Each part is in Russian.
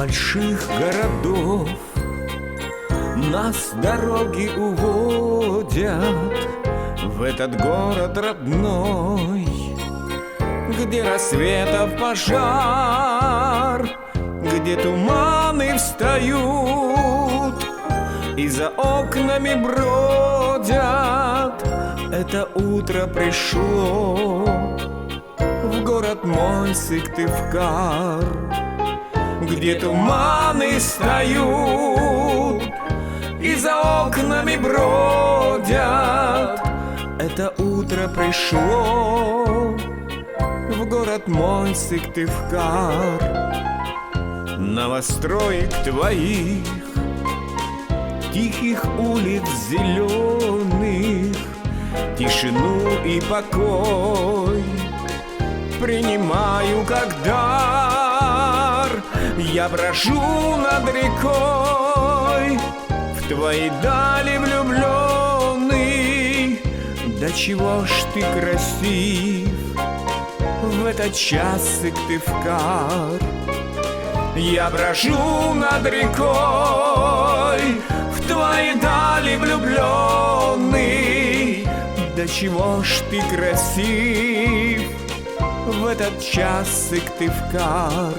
больших городов нас дороги уводят в этот город родной, где рассветов пожар, где туманы встают и за окнами бродят. Это утро пришло в город мой Сыктывкар, где туманы встают и за окнами бродят. Это утро пришло в город мой Сыктывкар. Новостроек твоих, тихих улиц зеленых, тишину и покой принимаю как дар. Я брожу над рекой, в твоей дали влюбленный. Да чего ж ты красив в этот час, Сыктывкар. Я брожу над рекой, в твоей дали влюбленный. Да чего ж ты красив в этот час, Сыктывкар.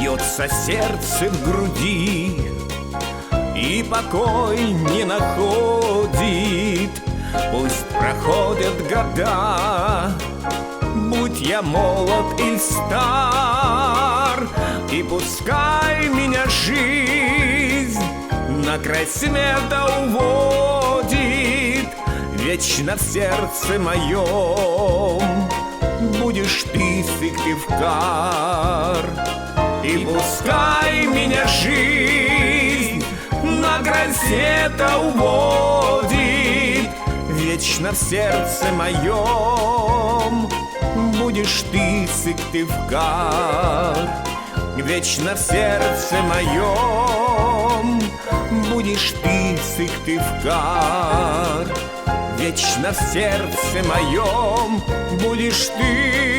Бьется сердце в груди и покой не находит. Пусть проходят года, будь я молод и стар, и пускай меня жизнь на край света уводит. Вечно в сердце моем будешь ты, Сыктывкар. И пускай меня жизнь на край света уводит. Вечно в сердце моем будешь ты, Сыктывкар. Вечно в сердце моем будешь ты, Сыктывкар. Вечно в сердце моем будешь ты.